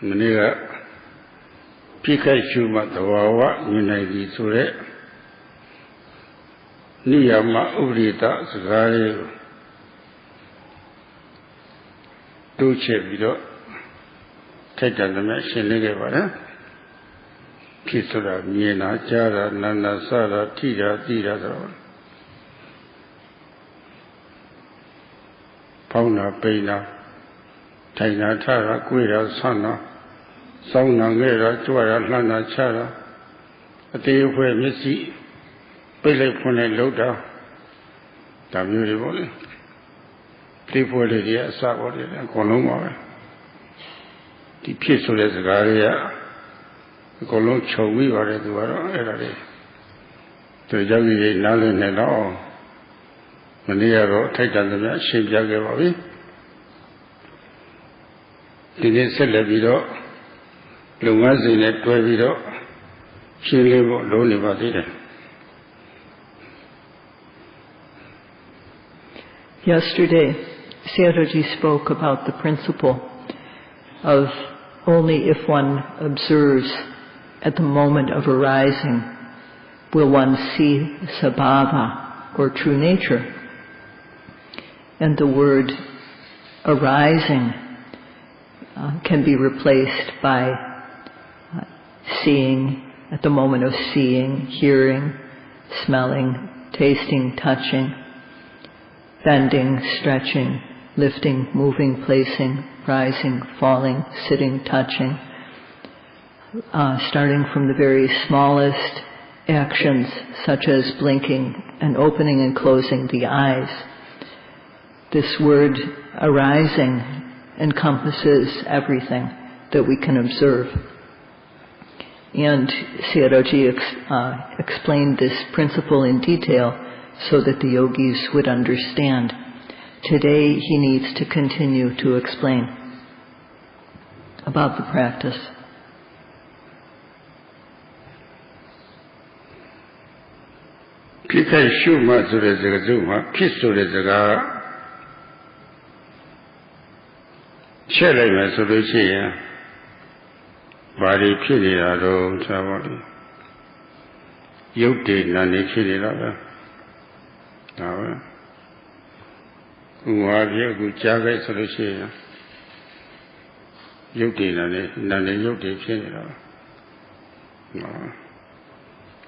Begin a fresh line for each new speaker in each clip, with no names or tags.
Maniga Pikachu Matawa, Unagi Sure Niyama Urita Sagari Duce Vido Taken the machine Ligavara Kisura, Miena, Jara, Nana, Sara, Tira, Pauna, Pena, Taina, Tara, Guira, Sana. Sauna Gera, Tuara, Lana, Chara, a day where Missy, Billy Pune Loda, the beautiful, people, the Savody, and Coloma, the peaceful as Garia, the Colon Chowi or Eduardo, the Javi Nalin and all, Manero, Titan, the Ship Jagavi, the Celebido. Yesterday,
Sayadawgyi spoke about the principle of only if one observes at the moment of arising will one see sabhava, or true nature. And the word arising can be replaced by seeing, at the moment of seeing, hearing, smelling, tasting, touching, bending, stretching, lifting, moving, placing, rising, falling, sitting, touching, starting from the very smallest actions such as blinking and opening and closing the eyes. This word arising encompasses everything that we can observe. And Sayadawgyi explained this principle in detail so that the yogis would understand. Today he needs to continue to explain about the practice.
Body Pidado, Savali Yukti Nani Pidada. Uavia Gujaga Solution Yukti Nani Yukti Pidada.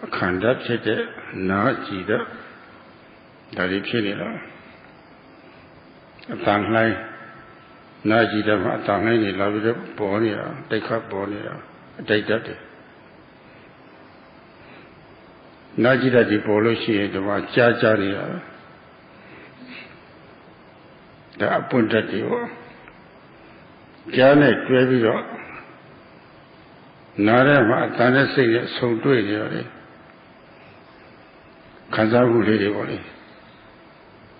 A conducted Najida Dari Pidada. A Tanglai. Najida Tangani Lavida Bonia, Deka Bonia, Data. Najida di Poloshi, the Jajaria, the Apuntatio, Janet Gravio, Nara Tanasi, so do it, Kazavu Lady,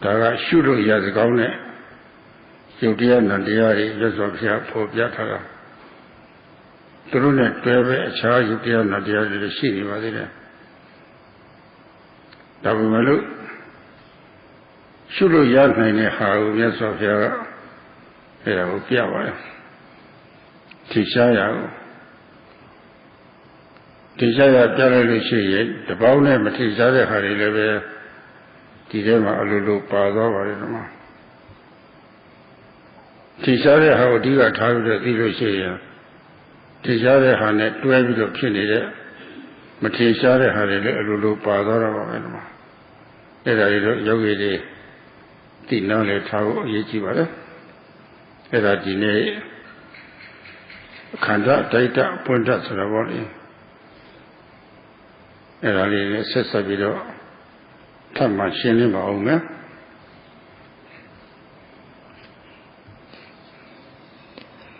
Tara Shudo Yazgone. Yudia Nadiari, Yazovia, Popiatara. Trunet, Treve, Cha, Yudia Nadiari, the Shini, Vadina. Tabumalu Shulu Yarnine, how Yazovia, Piava, Tishaya, Jalalishi, the Baune, Matizade, Harileve, Tidema, Alulu, Pado, Tishare how Diga Taru Illusia. Tishare Hanet, 12 of Chinide, Matishare Harele, Lulu Padora, Eda Yogi did not let how Yichivara, Eda Dine Kanda Data Punta Saravoli, Eda Lene Sesabido, Tamashini Maunga.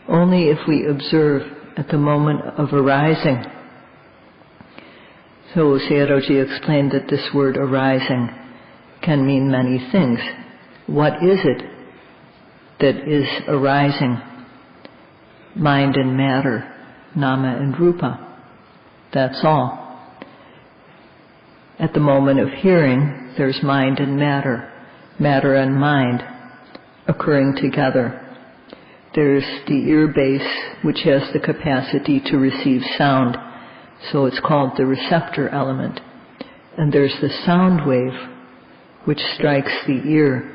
Only if we observe at the moment of arising. So Sayadawgyi explained that this word arising can mean many things. What is it that is arising? Mind and matter, nama and rupa. That's all. At the moment of hearing, there's mind and matter and mind occurring together. there's the ear base, which has the capacity to receive sound, so it's called the receptor element. And there's the sound wave, which strikes the ear.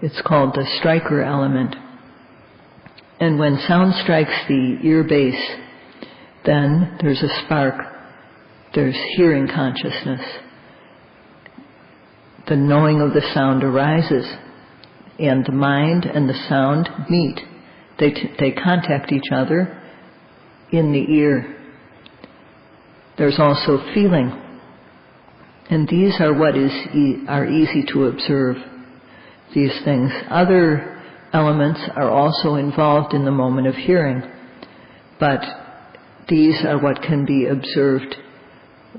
It's called the striker element. And when sound strikes the ear base, then there's a spark. There's hearing consciousness. The knowing of the sound arises, and the mind and the sound meet. They contact each other in the ear. There's also feeling. And these are what are easy to observe, these things. Other elements are also involved in the moment of hearing, but these are what can be observed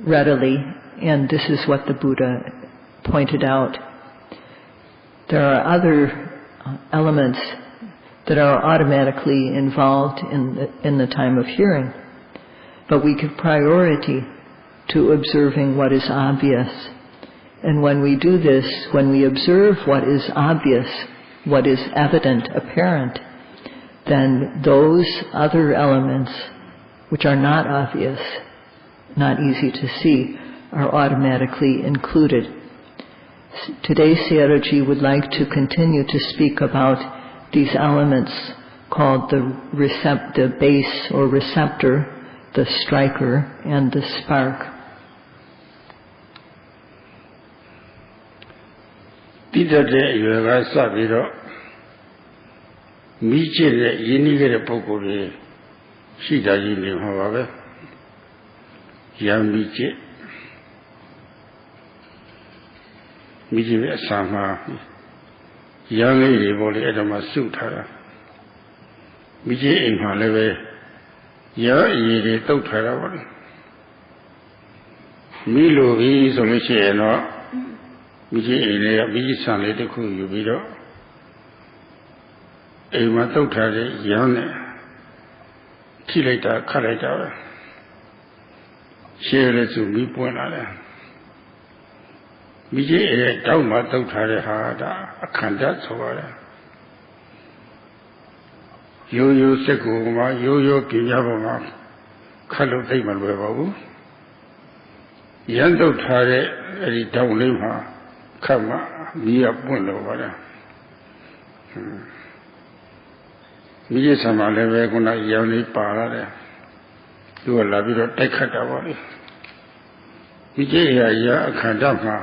readily, and this is what the Buddha pointed out. There are other elements that are automatically involved in the time of hearing, but we give priority to observing what is obvious. And when we do this, when we observe what is obvious, what is evident, apparent, then those other elements which are not obvious, not easy to see, are automatically included. Today, Sayadawgyi would like to continue to speak about these elements called the base or receptor, the striker, and the spark.
တိတတ်တဲ့အရွယ်ကစပြီးတော့မိကျင့်တဲ့ရင်းနှီးခဲ့တဲ့ပုဂ္ဂိုလ်တွေရှိတာကြီးနေမှာပါပဲ။ရံမိကျင့်မိကျင့်ရဲ့အစာမှာရံလေးတွေပေါ်လေအဲ့ဒါမှစုထားတာမိကျင့်အိမ်မှာလည်းပဲရံအရည်တွေတုတ်ထားတာပေါ့လေမိလိုပြီဆိုလို့ရှိရင်တော့မိကြီးအိမ်လေးကမိကြီးဆံလေးတစ်ခုယူပြီးတော့အိမ်မှာတုတ်ထားတဲ့ရံနဲ့ထိလိုက်တာခတ်လိုက်တာပဲရှေ့လည်းသူမိပွင့်လာတယ်မိကြီးအိမ်ရဲ့တောက်မှာတုတ်ထားတဲ့ဟာဒါအခန္ဓာဆိုပါတယ်ရိုးရိုးစက်ကူမှာရိုးရိုးပြပြပေါ်မှာခတ်လို့သိမလွယ်ပါဘူးရံတုတ်ထားတဲ့အဲဒီတောက်လေးမှာခတ်မှမိရပွင့်လို့ပါလားမိရဆံမှာလည်းပဲခုနရောင်လေးပါလာတယ်သူကလာပြီးတော့တိုက်ခတ်တာပါလေမိကြီးရအခန္ဓာမှာ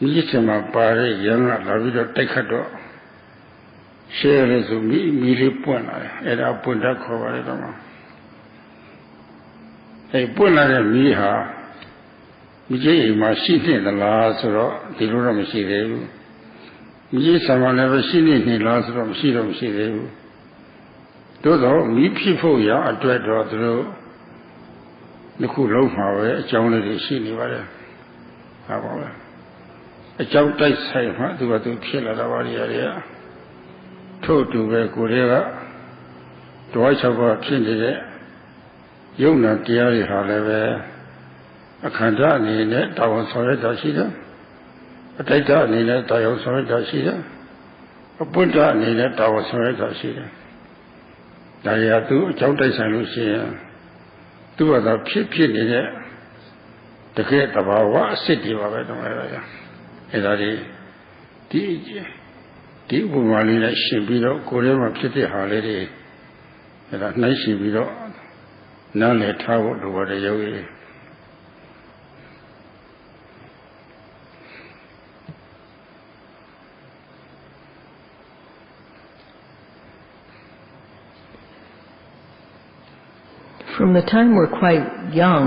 မိရဆံမှာပါတဲ့ရံကလာပြီးတော့တိုက်ခတ်တော့ရှဲရဲဆိုမိလေးပွင့်လာတယ်အဲ့ဒါပွင့်တတ်ခေါ်ပါလေတော့အဲ့ပွင့်လာတဲ့မိဟာမိကြီးအိမ်မှာရှိနေသလားဆိုတော့ဒီလိုတော့မရှိသေးဘူးမိကြီးဆံမှာလည်းပဲရှိနေလားဆိုတော့မရှိသေးဘူးသို့တော့မိဖြစ်ဖို့ရအတွက်တော့သူတို့တစ်ခုလုံးမှာပဲအကြောင်းလေးတွေရှိနေပါတယ်ဟာပါပဲအကြောင်းတိုက်ဆိုင်မှသူကသူဖြစ်လာတာပါလေရတယ်ထို့တူပဲကိုယ်တွေကတွား၆ပါးဖြစ်နေတဲ့ယုံနာတရားတွေဟာလည်းပဲအခန္ဓာအနေနဲ့တာဝန်ဆောင်ရွက်တာရှိတယ်အတိတ်အနေနဲ့တာဝန်ဆောင်ရွက်တာရှိတယ်အပုဒ္ဒအနေနဲ့တာဝန်ဆောင်ရွက်တာရှိတယ်ဒါရသူအကြောင်းတိုက်ဆိုင်လို့ရှိရင်သူ့ဘာသာဖြစ်နေတဲ့တကယ်တဘာဝအစစ်တွေပါပဲတော့အဲ့ဒါဒီဥပမာလေးနဲ့ရှင်းပြီးတော့ကိုယ်ထဲမှာဖြစ်တဲ့ဟာလေးတွေအဲ့ဒါနှိုင်းရှင်းပြီးတော့နားလည်ထားဖို့လိုပါတယ်ယောဂီ
From the time we're quite young,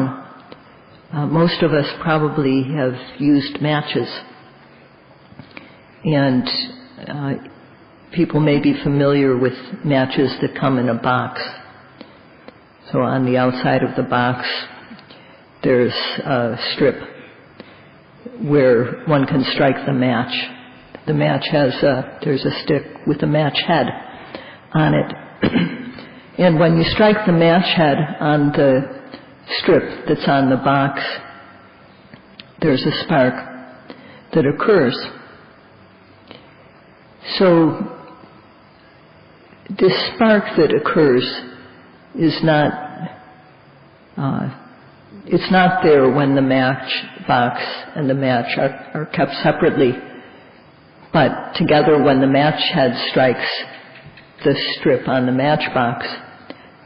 most of us probably have used matches. And people may be familiar with matches that come in a box. So on the outside of the box, there's a strip where one can strike the match. The match there's a stick with a match head on it. And when you strike the match head on the strip that's on the box, there's a spark that occurs. So this spark that occurs is not, it's not there when the match box and the match are kept separately, but together when the match head strikes the strip on the matchbox,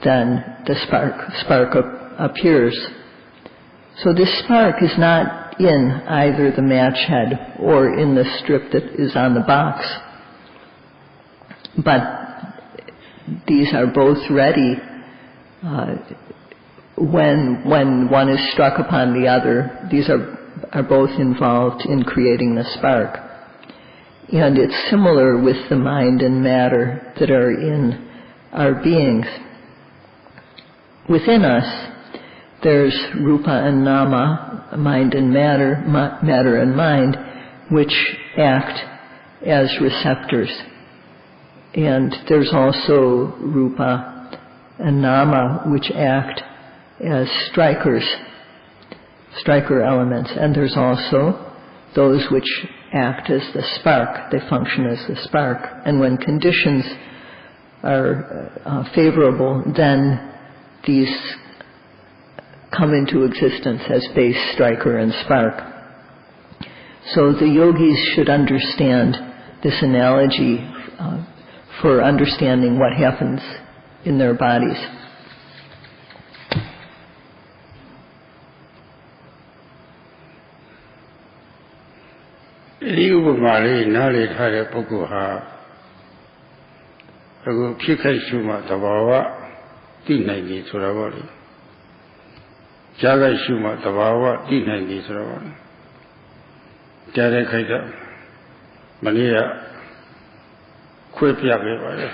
then the spark appears. So this spark is not in either the match head or in the strip that is on the box, but these are both ready when one is struck upon the other. These are both involved in creating the spark. And it's similar with the mind and matter that are in our beings. Within us, there's rupa and nama, mind and matter, matter and mind, which act as receptors. And there's also rupa and nama, which act as striker elements. And there's also those which act as the spark. They function as the spark. And when conditions are favorable, then these come into existence as base, striker, and spark. So the yogis should understand this analogy for understanding what happens in their bodies.
This upamali nale thare pukkul ha aku phit khai shuma tabawa ti nai ni soda ba le. Ja khai shuma tabawa ti nai ni soda ba le. Ja de khai da mani ya khwe pya ke ba le.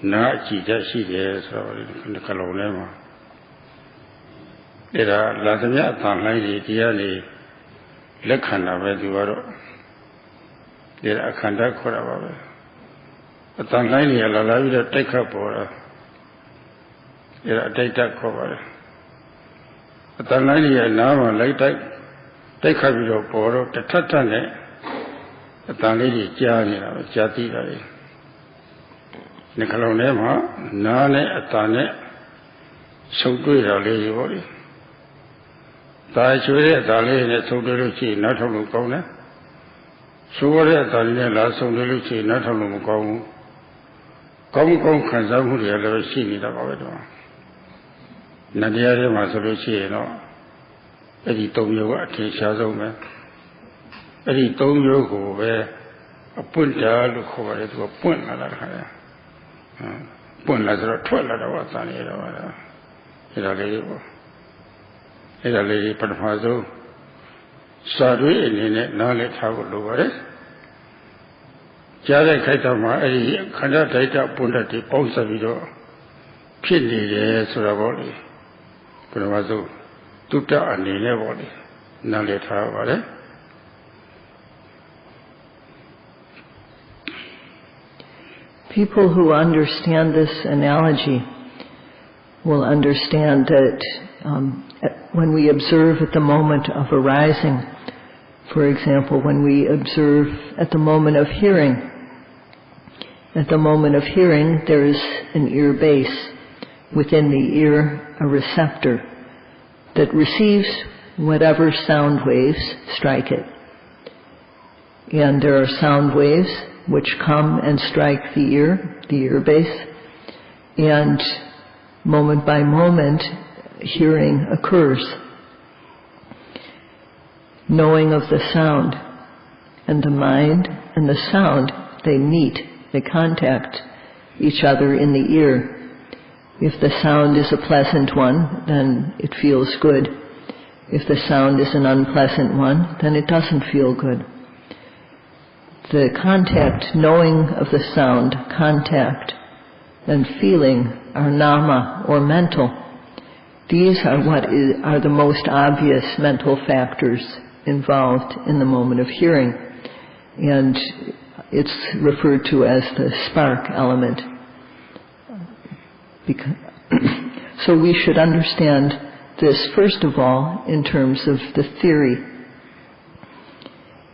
Na chi da shi de soda ba le khalong le ma. Era la tamya athan lai ni tiya ni Lekhana be du baro dera akhanda khora ba be atan lai ni la la bi da tait khat po da dera ataita kho ba le atan lai ni ya na ma lai tait khat bi do po do tathat tat ne atan lai ni ja ni da ja ti da le ni khalong ne ma na ne atan ne sau twai da le ji bo le Da chwe de da le ne sau de lu chi na thau lu kaung ne so de da le la sau de lu chi na thau lu ma kaung kaung khan sa mu de le shi ni da ba be do na de ya de ma so lu chi no edi tong yo a the sha song me edi tong yo ko be apun da lu kho ba le tu apun la la kha ya apun la so thwat la da wa sa ni da ba da eda le bo Eda le patama so sadhuအနေနဲ့နားလည်ထားဖို့လိုပါတယ်ကြားတဲ့ခိုက်တာမှာအဲဒီခန္ဓာဒိဋ္ဌပွင့်တတ်တွေပေါင်းစပ်ပြီးတော့ဖြစ်နေတယ်ဆိုတာပေါ့လေပထမဆုံးတုတ္တအနေနဲ့ပေါ့လေနားလည်ထားပါတယ်
People who understand this analogy will understand that when we observe at the moment of arising, for example, when we observe at the moment of hearing, there is an ear base, within the ear a receptor that receives whatever sound waves strike it. And there are sound waves which come and strike the ear base, and moment by moment hearing occurs. Knowing of the sound and the mind and the sound, they meet, they contact each other in the ear. If the sound is a pleasant one, then it feels good. If the sound is an unpleasant one, then it doesn't feel good. The contact, knowing of the sound, contact, and feeling are nama or mental. These are are the most obvious mental factors involved in the moment of hearing, and it's referred to as the spark element. So we should understand this first of all in terms of the theory.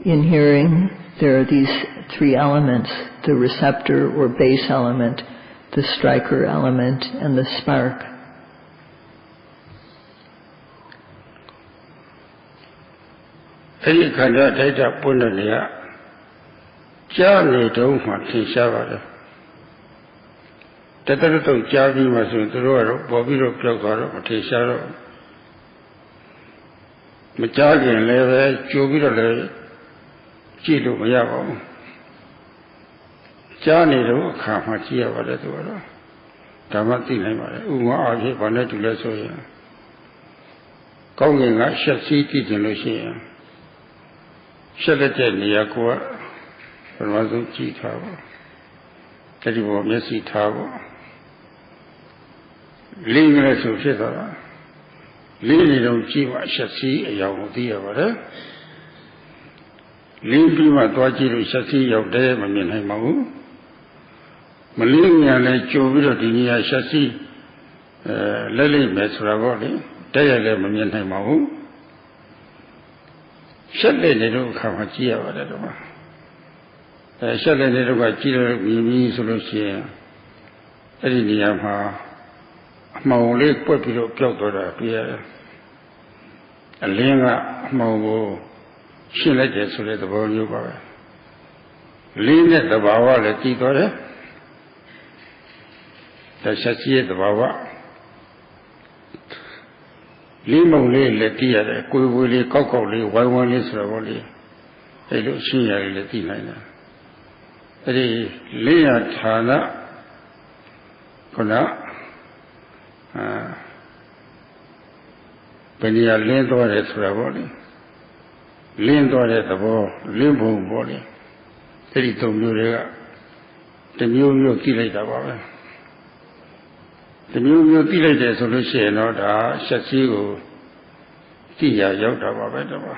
In hearing, there are these three elements, the receptor or base element, the striker element, and the spark.
Any kind of data punania, Jani don't want to shower. The little Javi was in the road, Bobby Rock, or Tisharo. Majagi and Leve, Jubilo, Chilu Mayabo. Johnny do come at you over the door. Dhamma, Uma, I wanted to let you. Going at Shasi teaching Lucia. Shalated Niakua, and was a cheat tower. That you were messy tower. Leaving us to Shitara. Leaving on Chiva Shasi, a young dear, whatever. Leaving my Dwaji Shasi of Dave and Minhamahu. Malinga le Joviro Dinia Shasi, Lily Mesravoli, Dayale Minhamahu. Shadley little Kamachia, whatever. Shadley little Gachira, Mimi Solucia, Ediniama, Maule, Popilo, Piotora, Pierre, a Linga, Mau, she let us let the ball you by. Lean at the Bawa, let Titore, the Shasi the Bawa. Limoli Letia, Kuili, Cocoli, Wawali, Sravoli, Edo Shia Letina. The Lea Tana Kona Penia Lindore Sravoli, Lindore the ball, Limbo body, Terito Muria, the Mu Kilata. The new village solution or Shasi Tia Yota.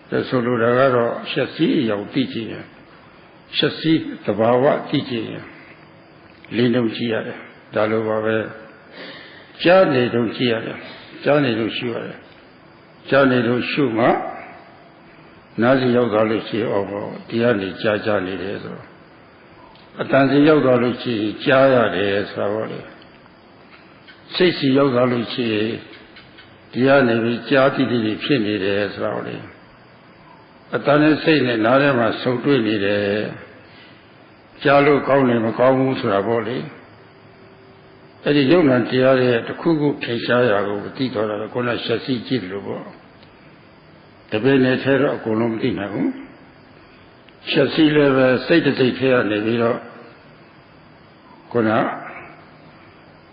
The Soludaro Shasi Yaw teaching. Shasi Tabawa teaching. Lino Chia, Daluva, Johnny don't Chia, Johnny don't Shua, Johnny don't Shuma, Nazi Yogaluchi over Diani Jajani Rezo. Atanzi Yogaluchi, Jaya de Savoli. Sixty yoga luci, Diane, Jati, Pini, as Rowley. A Tane saying that Narema so really the Jalo Kauli Makamu Suraboli. Eddie Yonan Tiare, the Kugu Keshaya, Tito, the Kona Shasi Jidlubo. The Beneter of Columdina. Shasi level stated it here, Neviro Kona.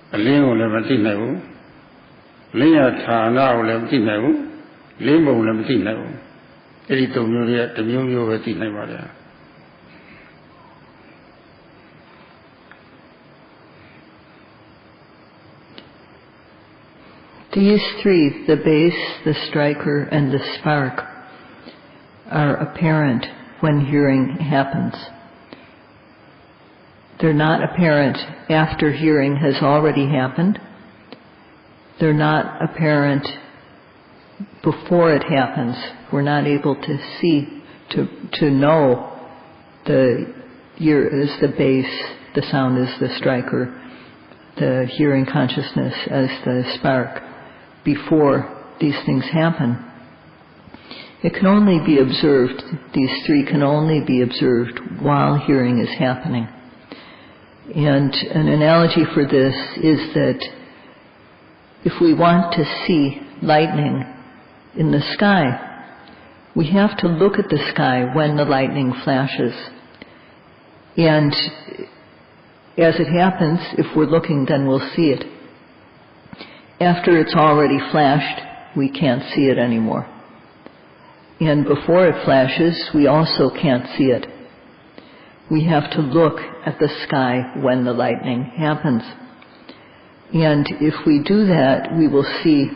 A Limo Lematino, Lea Tana Lematino, Limo Lematino, Edito Muria, the Murio Vetina.
These three, the base, the striker, and the spark, are apparent when hearing happens. They're not apparent after hearing has already happened. They're not apparent before it happens. We're not able to see, to know the ear is the base, the sound is the striker, the hearing consciousness as the spark before these things happen. It can only be observed, these three can only be observed while hearing is happening. And an analogy for this is that if we want to see lightning in the sky, we have to look at the sky when the lightning flashes. And as it happens, if we're looking, then we'll see it. After it's already flashed, we can't see it anymore. And before it flashes, we also can't see it. We have to look at the sky when the lightning happens. And if we do that, we will see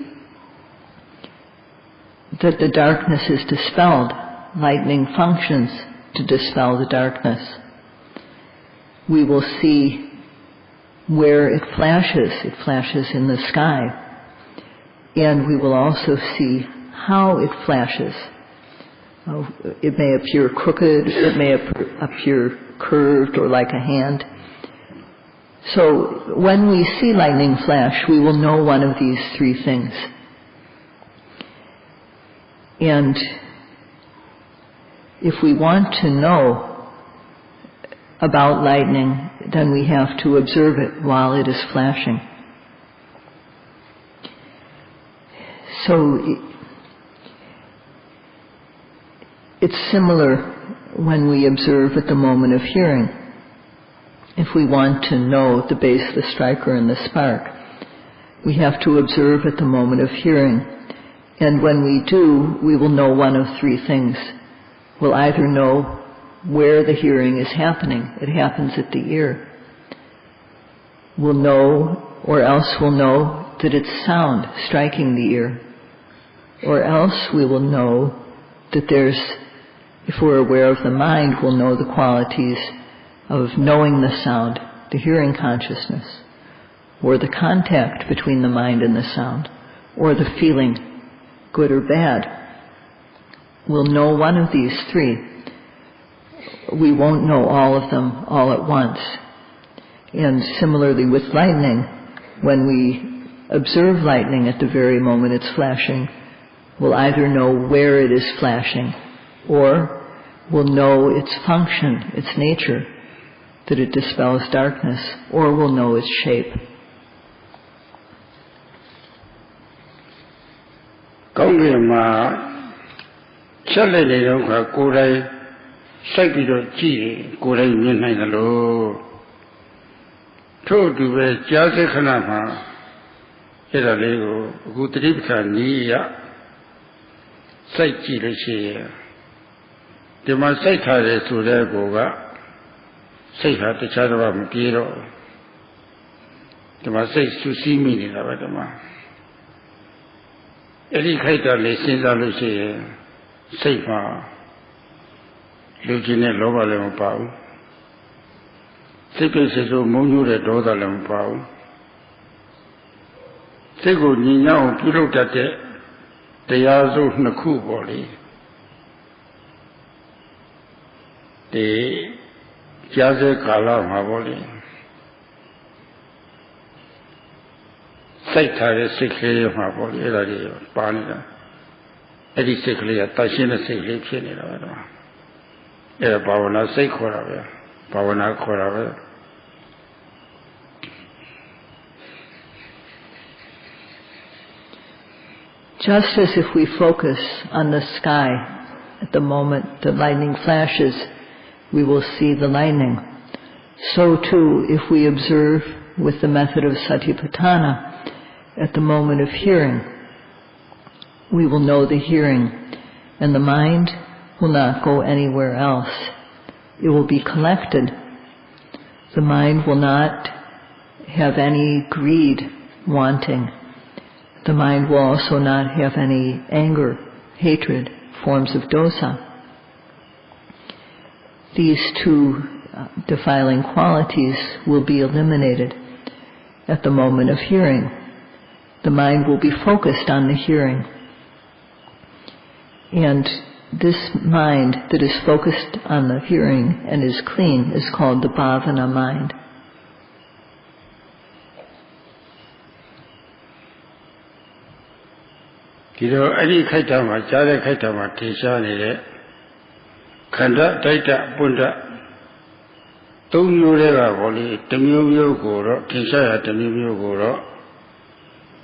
that the darkness is dispelled. Lightning functions to dispel the darkness. We will see where it flashes in the sky. And we will also see how it flashes. It may appear crooked, it may appear curved or like a hand. So when we see lightning flash, we will know one of these three things. And if we want to know about lightning, then we have to observe it while it is flashing. So it's similar when we observe at the moment of hearing. If we want to know the base, the striker, and the spark, we have to observe at the moment of hearing. And when we do, we will know one of three things. We'll either know where the hearing is happening. It happens at the ear. We'll know, or else we'll know that it's sound striking the ear. Or else we will know that there's, if we're aware of the mind, we'll know the qualities of knowing the sound, the hearing consciousness, or the contact between the mind and the sound, or the feeling, good or bad. We'll know one of these three. We won't know all of them all at once. And similarly with lightning, when we observe lightning at the very moment it's flashing, we'll either know where it is flashing, or we'll know its function, its nature, that it dispels darkness, or we'll know its shape.
ကောင်းကင်မှာချက်လက်နေတော့ကကိုယ်တိုင်စိုက်ပြီးတော့ကြည့်ရင်ကိုယ်တိုင်မြင်နိုင်တယ်လို့ထို့အတူပဲကြားစိတ်ခဏမှာအဲ့ဒါလေးကိုအခုတတိပဋ္ဌာန်နည်းရစိုက်ကြည့်လို့ရှိရင်ဒီမှာစိုက်ထားတယ်ဆိုတဲ့ကိုကစိတ်ဟာတခြားတစ်ပါးမပြေတော့ဒီမှာစိတ်ဆူဆီးမိနေတာပဲဒီမှာအဲ့ဒီခိုက်တာလေးစဉ်းစားလို့ရှိရင်စိတ်မှာလူချင်းနဲ့လောဘလည်းမပါဘူးစိတ်ပိတ်ဆိုးမုန်းညို့တဲ့ဒေါသလည်းမပါဘူးစိတ်ကိုညီညွတ်အောင်ပြုလုပ်တတ်တဲ့တရားစုနှစ်ခုပေါ့လေဒီကြားစေကာလမှာပေါ့လေစိုက်ထားတဲ့စိတ်ကလေးမှာပေါ့လေအဲ့ဒါကြီးပါနေတာအဲ့ဒီစိတ်ကလေးကတရှင်းတဲ့စိတ်လေးဖြစ်နေတာပဲတော့အဲ့ဒါဘာဝနာစိတ်ခေါ်တာပဲဘာဝနာခေါ်တာပဲ
Just as if we focus on the sky at the moment the lightning flashes, we will see the lightning. So too, if we observe with the method of Satipatthana at the moment of hearing, we will know the hearing, and the mind will not go anywhere else. It will be collected. The mind will not have any greed, wanting. The mind will also not have any anger, hatred, forms of dosa. These two defiling qualities will be eliminated at the moment of hearing. The mind will be focused on the hearing. And this mind that is focused on the hearing and is clean is called the bhavana mind. ဒီတော့အဲ့ဒီခိုက်တာမှာကြားတဲ့ခိုက်တာမှာထင်ရှားနေတဲ့ခန္ဓာတိုက်တာပွင့်တာသုံးမျိုးတွေကဘောလေတစ်မျိုးမျိုးကိုတော့ထင်ရှားရတစ်မျိုးမျိုးကိုတော့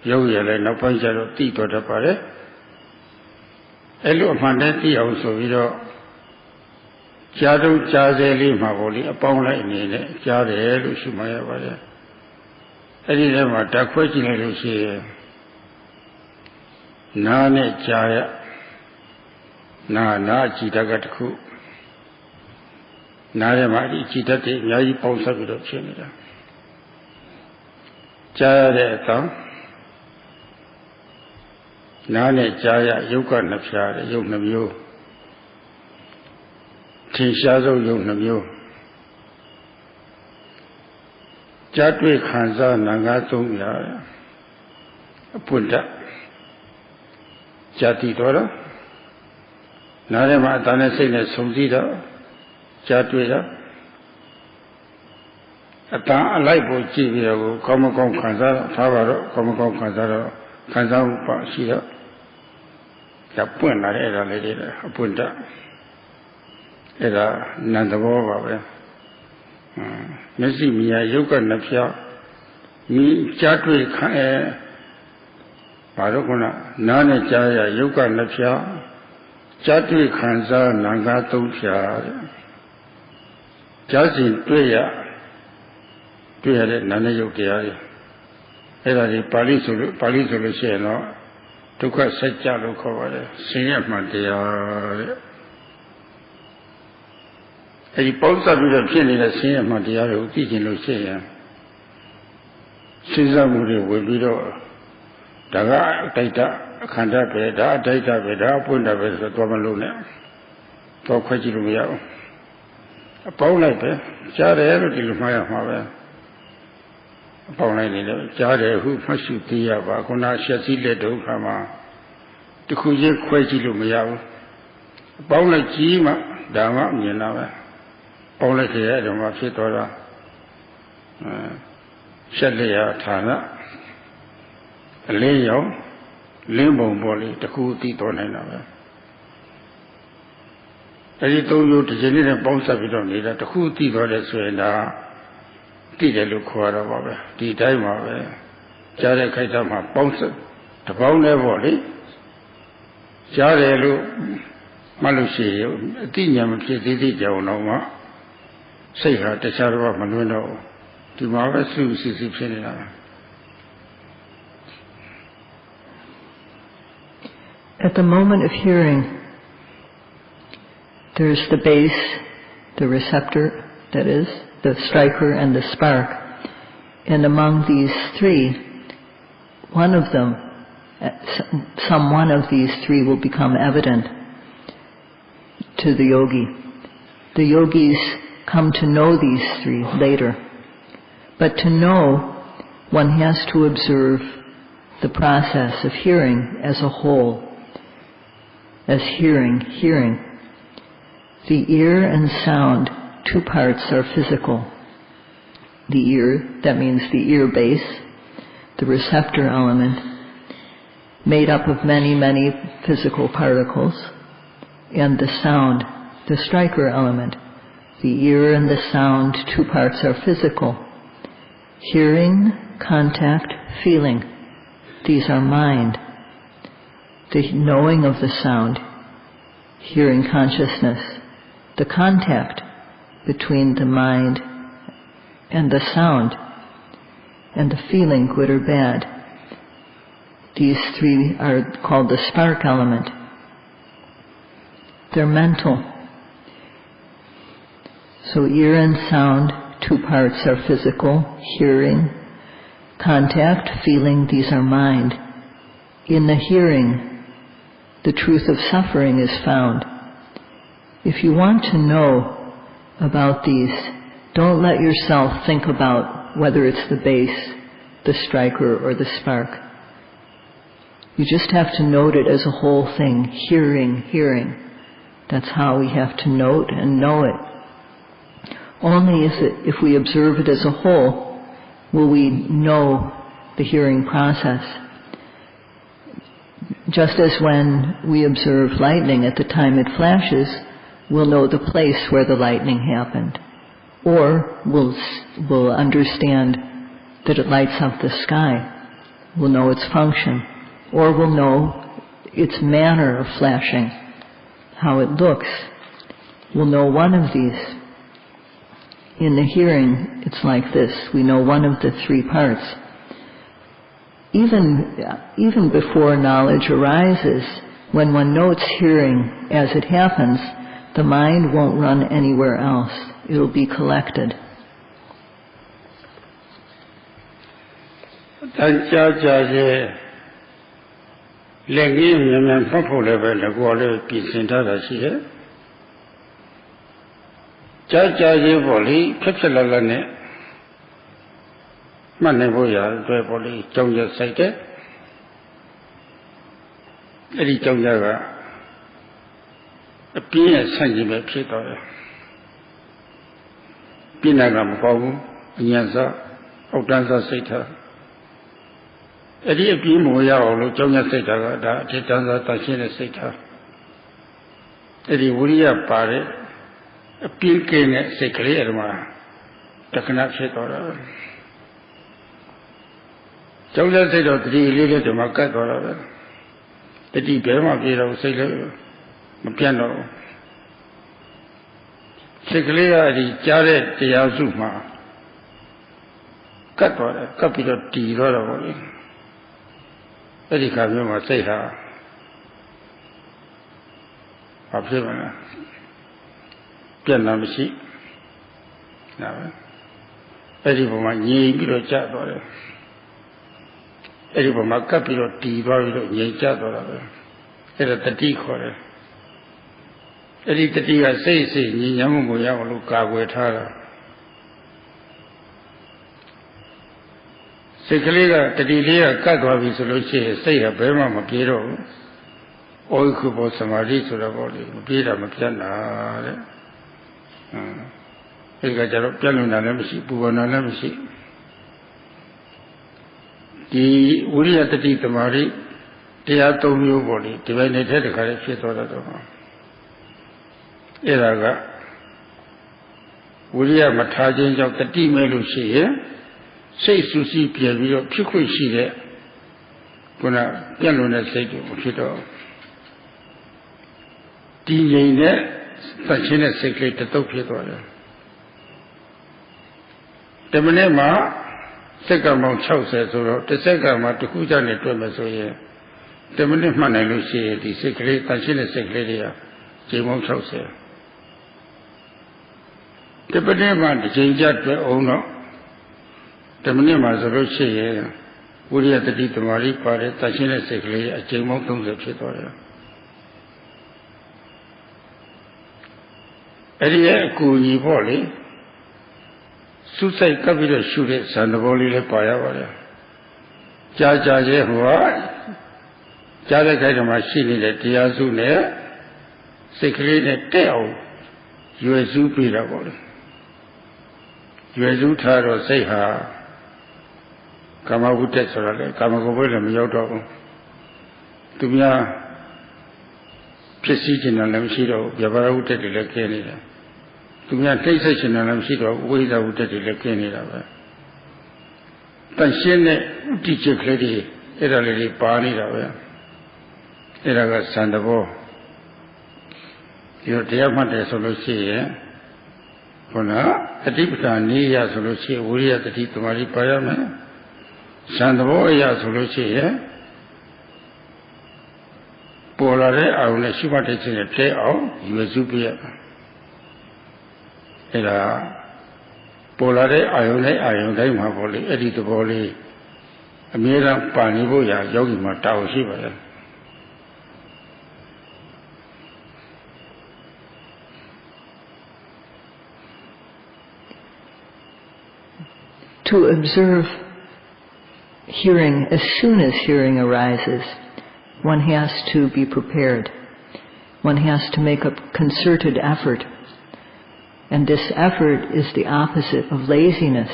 ရုပ်ရည်လည်းနောက်ပိုင်းကျတော့သိတော်တတ်ပါတယ်အဲ့လိုအမှန်တည်းသိအောင်ဆိုပြီးတော့ကြားတော့ကြားစေလေးမှာဘောလေအပေါင်းလိုက်အနေနဲ့ကြားတယ်လို့ရှိမှရပါတယ်အဲ့ဒီထဲမှာဓာတ်ခွဲကြည့်လိုက်လို့ရှိရင်နာနဲ့ကြားရနာကြည်တတ်ကတခုနားထဲမှာဒီကြည်တတ်တဲ့အများကြီးပေါင်းစပ်ပြီးတော့ဖြစ်နေတာကြားရတဲ့အတောင်နားနဲ့ကြားရယုတ်ကနှစ်ဖြားတဲ့ယုတ်နှမျိုးထင်ရှားဆုံးယုတ်နှမျိုးကြားတွေ့ခံစားနာငါးသုံးပြားအပွင့်တတ်ဇာတိတော်
နားထဲမှာအတန်နဲ့စိတ်နဲ့ဆုံစည်းတော့ကြားတွေ့တော့အတန်အလိုက်ကိုကြည့်ပြီးတော့ကောင်းမကောင်းခံစားထားပါတော့ကောင်းမကောင်းခံစားတော့ခံစားမှုပါရှိတော့ဒါပွင့်လာတဲ့အဲ့ဒါလေးတွေအပွင့်တအဲ့ဒါနံသဘောပါပဲမျက်စိမြင်ရုပ်ကနှစ်ဖြားမြင်ကြားတွေ့ခံဘာလို့ခုနနားနဲ့ကြားရရုပ်ကနှစ်ဖြားကြားတွေ့ခံစားနာငါသုံးဖြားတဲ့ကြားစဉ်တွေ့ရတဲ့နာနဲ့ရုပ်တရားတွေအဲ့ဒါဒီပါဠိဆိုလို့ရှိရင်တော့ဒုက္ခစัจ जा လို့ခေါ်ပါတယ်ဆင်းရဲမှန်တရားတဲ့အဲဒီပေါင်းစပ်ပြီးတော့ဖြစ်နေတဲ့ဆင်းရဲမှန်တရားတွေကိုသိကျင်လို့ရှိရင်စဉ်းစားမှုတွေဝင်ပြီးတော့ဒါကအတိုက်တအခန္ဓာပဲဒါအတိုက်တပဲဒါအပွင့်တာပဲဆိုတော့မလို့နဲ့တော့ခွဲကြည့်လို့မရဘူးအပေါင်းလိုက်ပဲကြားတယ်လို့ဒီလိုမှားရမှာပဲအပေါင်းလိုက်နေတယ်ကြားတယ်ဟုမှတ်ရှုသိရပါခုနရှက်စည်းလက်ဒုက္ခမှာတခုချင်းခွဲကြည့်လို့မရဘူးအပေါင်းလိုက်ကြည့်မှဒါမှမြင်တာပဲပေါင်းလိုက်ကြရတော့မှဖြစ်သွားတာရှက်လျက်ဌာနအလင်းရောင်လင်းပုံပေါ်လေးတခုသိတော်နိုင်တာပဲအဲဒီသုံးမျိုးတစ်ချိန်နဲ့ပေါင်းစပ်ပြီးတော့နေတာတခုသိတော်တယ်ဆိုရင်ဒါသိတယ်လို့ခေါ်ရတော့ပါပဲဒီတိုင်းပါပဲကြားတဲ့ခိုက်တာမှာပေါင်းစပ်တပေါင်းနဲ့ပေါ့လေကြားတယ်လို့မှတ်လို့ရှိရင်အတိညာမဖြစ်သေးသေးကြောင်တော့မှစိတ်ဟာတခြားတော့မလွန်းတော့ဒီမှာပဲစုစုစုဖြစ်နေတာပဲ
At the moment of hearing, there's the base, the receptor, that is, the striker and the spark. And among these three, one of them, some one of these three will become evident to the yogi. The yogis come to know these three later. But to know, one has to observe the process of hearing as a whole. As hearing. The ear and sound, two parts are physical. The ear, that means the ear base, the receptor element, made up of many, many physical particles, and the sound, the striker element. The ear and the sound, two parts are physical. Hearing, contact, feeling, these are mind. The knowing of the sound, hearing consciousness, the contact between the mind and the sound, and the feeling, good or bad. These three are called the spark element. They're mental. So ear and sound, two parts are physical, hearing, contact, feeling, these are mind. In the hearing, the truth of suffering is found. If you want to know about these, don't let yourself think about whether it's the base, the striker, or the spark. You just have to note it as a whole thing, hearing. That's how we have to note and know it. Only if we observe it as a whole will we know the hearing process. Just as when we observe lightning at the time it flashes, we'll know the place where the lightning happened. Or we'll understand that it lights up the sky. We'll know its function. Or we'll know its manner of flashing, how it looks. We'll know one of these. In the hearing, it's like this. We know one of the three parts. Even before knowledge arises, when one notes hearing as it happens, the mind won't run anywhere else. It'll be collected.
a pin and singing a pit or Pinagam Pavu, Yanza, Otanza Seta. Eddie Pimoya or Jonah Seta, Titanza Tachina Seta. Eddie Wuria Pare, a pilkin secretary, Takanap Seta. Jonah Seta, the little to Macadora. The deep Burma Sailor, Piano. Secretary, the Jared, the Azuma. Cut water, capital T. Rora. Eddie Kavima Seha. Observer. Piano machine. Now, Eddie for my ye below chat water. Eddie for my capital T. Rora, ye chat water. Eddie the tea quarter. Eddie the tea, I say, Yamuya Luka with her. Secretary, the delay, Kagwabi Solution, say a Burma Mapiro, or Kubo Samari to the body, Pira Mapiana. Elgajaro Pianuna Lemsi, Bubana Lemsi. The Uri at the Tamari, they are told you body, divided the correction or the Eraga Uri Matajin of the team Melushi. Say Susi Pierre, Pico she there. Gonna Pianona say to Pito. DJ there, Tachina secretary to Tokyo. The Manema, second Mount Chaucer, the second Mount Kujan Tomasoye. The Manema Lucy, the secretary, Tachina secretary, Jimon Chaucer. The Manema, the Jinja owner. The Manema Zoroche, Woody at the Ditamari party, Tachina secretary, a Jimon of Chitoria. Eddie Kuni Valley, Suicide Capital Shooter, Sandavoli Paya. Jaja Jehua, Jada machine at Tiazune, secretary Teo, USU Pira. USU Taro Seha. Kamagutex or Kamagobolam Yodo. To be a precision and Lamshiro, Yavaruta de la Canada. To be a taxation and Lamshiro, without the Canada. Tanshene teacher lady, Italy Pani, Iraga Sandavo. Your Diamante Solution, Pona, a deep Nia Solution, Uria the Titamari Payama. Sandavoya Solution, Polare, I will assume it's in a play out, USUPia. Polare, I only Mavoli, Editaboli, Amira Paniboya, Yogi Matao Shiva.
To observe hearing, as soon as hearing arises, one has to be prepared. One has to make a concerted effort. And this effort is the opposite of laziness.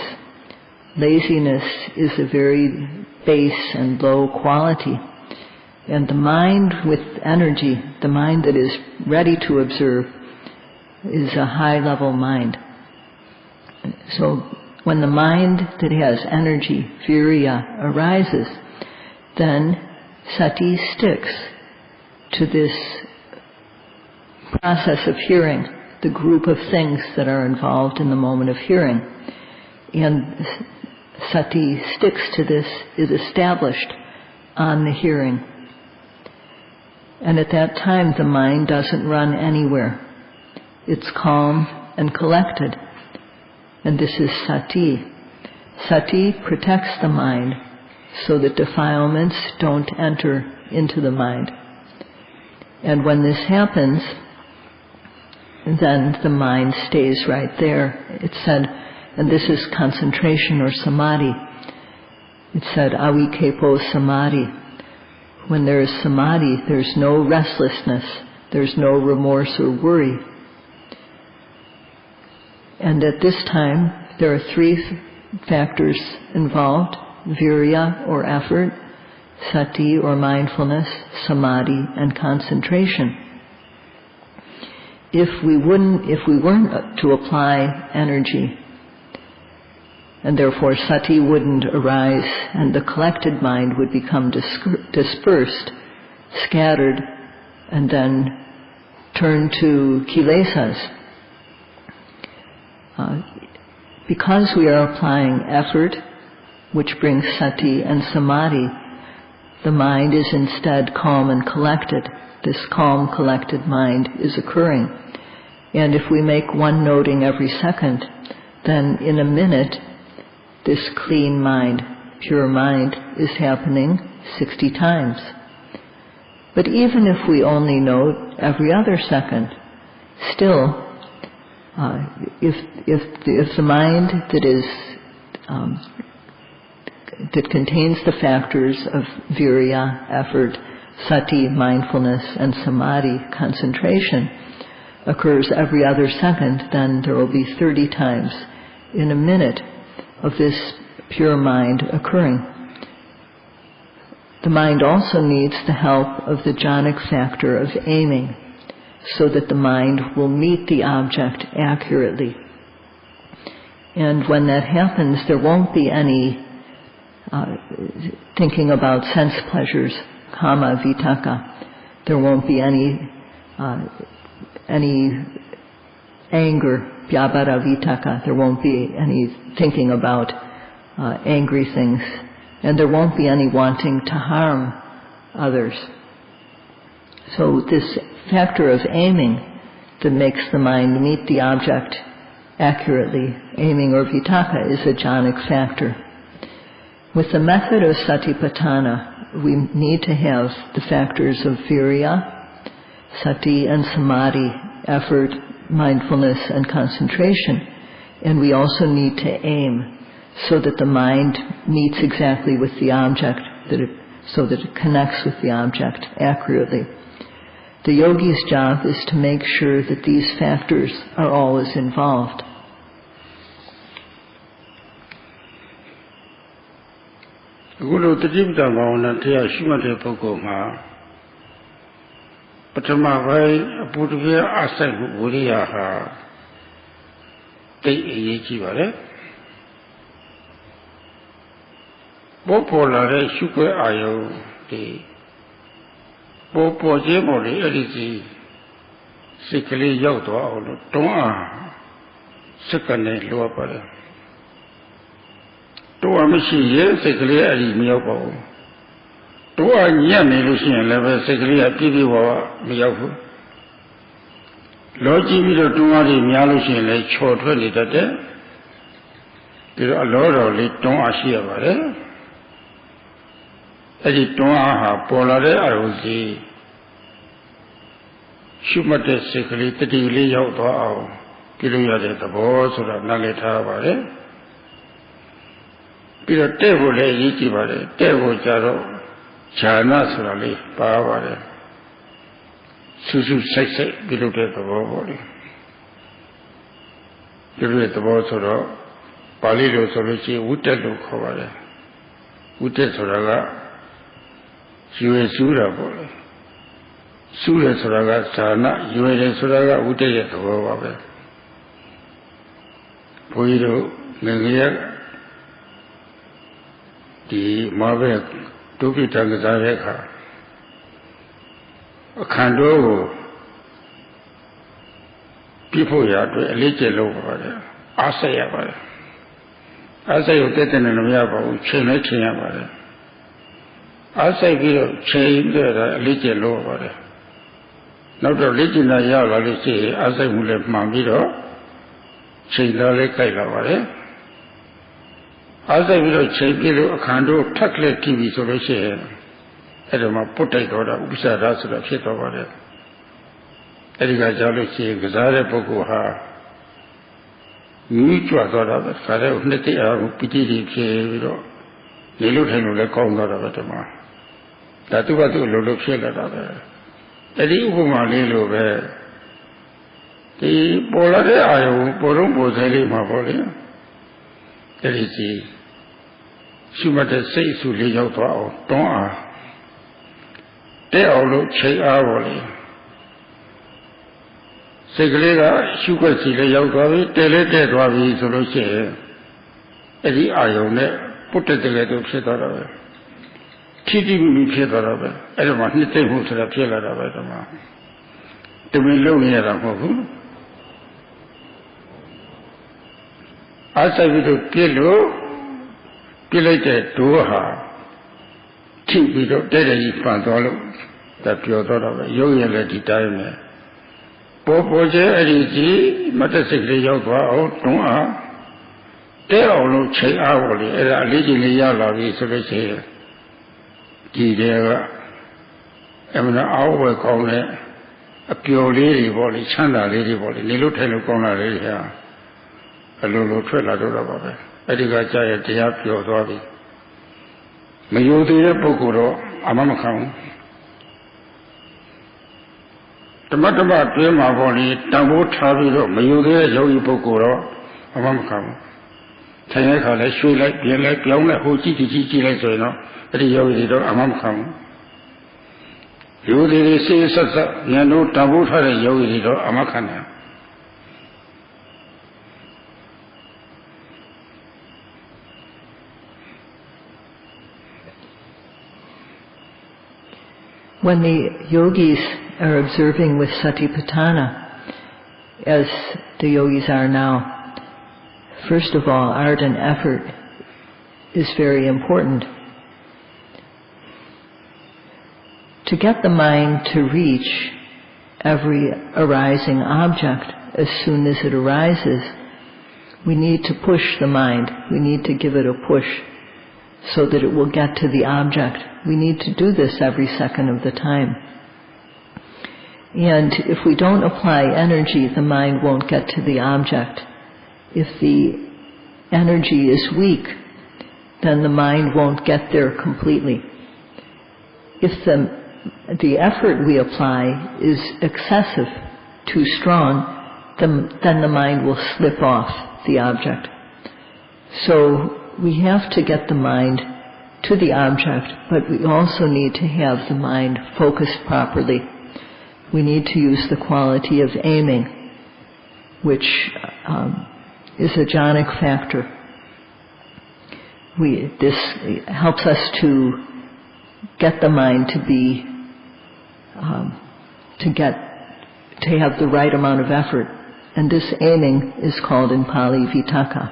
Laziness is a very base and low quality. And the mind with energy, the mind that is ready to observe, is a high-level mind. So when the mind that has energy, virya, arises, then sati sticks to this process of hearing, the group of things that are involved in the moment of hearing. And sati sticks to this, is established on the hearing. And at that time the mind doesn't run anywhere. It's calm and collected. And this is sati. Sati protects the mind so that defilements don't enter into the mind. And when this happens, then the mind stays right there. It said, and this is concentration or samadhi. It said, avikepo samadhi. When there is samadhi, there's no restlessness, There's no remorse or worry. And at this time, there are three factors involved: virya or effort, sati or mindfulness, samadhi and concentration. If we weren't to apply energy, and therefore sati wouldn't arise and the collected mind would become dispersed, scattered, and then turn to kilesas. Because we are applying effort, which brings sati and samadhi, the mind is instead calm and collected. This calm, collected mind is occurring. And if we make one noting every second, then in a minute, this clean mind, pure mind, is happening 60 times. But even if we only note every other second, still, if the mind that contains the factors of virya, effort, sati, mindfulness, and samadhi, concentration, occurs every other second, then there will be 30 times in a minute of this pure mind occurring. The mind also needs the help of the jhanic factor of aiming, so that the mind will meet the object accurately. And when that happens, there won't be any thinking about sense pleasures, kama, vitaka. There won't be any anger, vyabhara, vitaka. There won't be any thinking about angry things. And there won't be any wanting to harm others. So this factor of aiming that makes the mind meet the object accurately, aiming or vitaka, is a jhanic factor. With the method of Satipatthana, we need to have the factors of virya, sati and samadhi, effort, mindfulness and concentration. And we also need to aim so that the mind meets exactly with the object, so that it connects with the object accurately. The yogi's job is to make sure that these factors are always involved.
Guru Satipatthana Bhavana Thaya Shimate Pukoma Patama Vai Apurvya Asai Buriyaha Tay Yechivare Bopola Re Shukwe Ayo Day Bopo Jemoli Edisi Sikali Yauto Tonga Sikane Luapare Toa Mishi, Sikali Adi Miopo. Toa Yami Lucian Level Sikali Pibiwa Miopo. Logi Mido Tumari Mialucian Lake Short 20 Tate. There are a lot of Liton Ashia. Edi Tonga Polare Aruzi Shumate Sikali Titili Yauto Kiluya de Boss or Naleta. Pero tebo le yiki bare, tebo jaro, chana surali, paavare. Susu sekse, bilute tabo bori. Bilute tabo suro, pali lo suro chi, ute lo khovare. Ute suraga, yue sura bori. Sura suraga, chana, yue le suraga, ute ye tabo babe. Poiro, nengiya, the Mabe Tuki Tangazareka a Kando people ya to a little over Asaya Asay Tetan and Yaba, China Chiabare Asay will change a little over not a little Yala, Asay will have Mamiro, China Lekalavare. As I will change a candle, tackle TV so they say, Edema potato, Usa Rasura shit over it. Ediga Jalosi, Gazare Pokuha, mutual thought of it, Father, Neti, Piti, Nilu Henu, the Congo of Atama. That was the Lulu Shell of it. Edi upama lelo be. The polare ayo porum posali mapoli. Edi ji. Shumate say su le yaw twa aw ton a. Te aw lo chai a boli. Say kale ga shukwat si le yaw twa bi te le te twa bi so lo shi ye. Edi ayo ne putte te le to phit twa da be. Titi mi phit twa da be. Edi ma nit tai mu so da phit la da be dama. Tumi lo ni ya da mo bu. Asa bi to pi lo ပြလိုက်တဲ့ဒိုးဟာထိပြီးတော့တဲ့တဲ့ကြီးပန်သွားလို့ဒါပြောတော့ပဲရုပ်ရည်လည်းဒီတိုင်းပဲပေါ်ပေါ်ကျအဲ့ဒီကြီးမတ်တစိတ်လေးရောက်သွားအောင်တွန်းအားတဲအောင်လို့ချိန်အားပေါ်လေအဲ့ဒါအလေးချိန်လေးရလာပြီဆိုလို့ရှိရင်ဒီတဲ့ကအမှန်အားဝယ်ကောင်းတဲ့အပျော်လေးတွေပေါ့လေချမ်းသာလေးတွေပေါ့လေနေလို့ထိုင်လို့ကောင်းတာလေးတွေဟာအလိုလိုထွက်လာတော့ပါပဲ အဲ့ဒီကကြာရဲ့တရားပြောသွားပြီမယုံသေးတဲ့ပုဂ္ဂိုလ်တော့အမှမခံဘူးဓမ္မတွင်းမှာပေါ့လေတန်ဖိုးထားပြီးတော့မယုံသေးတဲ့ယောဂီပုဂ္ဂိုလ်တော့အမှမခံဘူးထိုင်တဲ့ခါလဲရွှေ့လိုက်ပြင်လိုက်ပြောင်းလိုက်ဟိုကြည့်လိုက်ဆိုရင်တော့အဲ့ဒီယောဂီတွေတော့အမှမခံဘူးယောဂီတွေစိတ်ဆက်ဆက်ဉာဏ်တို့တန်ဖိုးထားတဲ့ယောဂီတွေတော့အမှခံတယ်
When the yogis are observing with Satipatthana, as the yogis are now, first of all, ardent effort is very important. To get the mind to reach every arising object as soon as it arises, we need to push the mind. We need to give it a push so that it will get to the object. We need to do this every second of the time. And if we don't apply energy, the mind won't get to the object. If the energy is weak, then the mind won't get there completely. If the effort we apply is excessive, too strong, then the mind will slip off the object. So we have to get the mind to the object, but we also need to have the mind focused properly. We need to use the quality of aiming, which is a jhanic factor. This helps us to get the mind to be, to have the right amount of effort. And this aiming is called in Pali vitakka.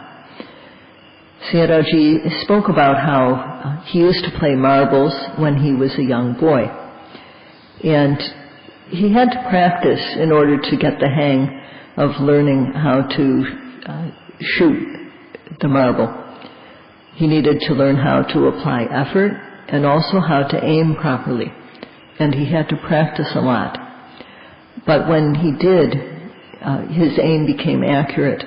Sayadawgyi spoke about how he used to play marbles when he was a young boy. And he had to practice in order to get the hang of learning how to shoot the marble. He needed to learn how to apply effort and also how to aim properly. And he had to practice a lot. But when he did, his aim became accurate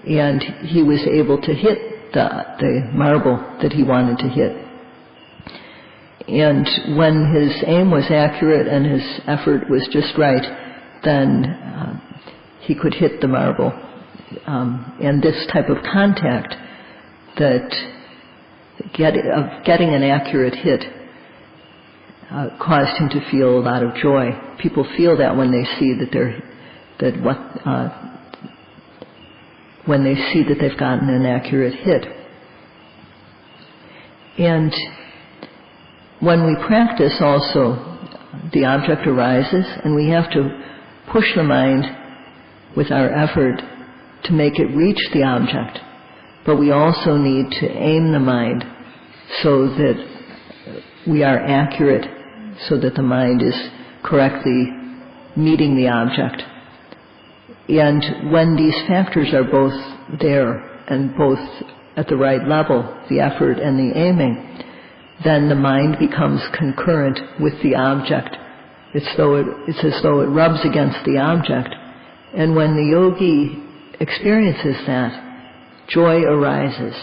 and he was able to hit the marble that he wanted to hit. And when his aim was accurate and his effort was just right, then he could hit the marble. And this type of contact getting an accurate hit caused him to feel a lot of joy. People feel that when they see when they see that they've gotten an accurate hit. And when we practice also, the object arises and we have to push the mind with our effort to make it reach the object. But we also need to aim the mind so that we are accurate, so that the mind is correctly meeting the object. And when these factors are both there and both at the right level, the effort and the aiming, then the mind becomes concurrent with the object. It's as though it rubs against the object. And when the yogi experiences that, joy arises.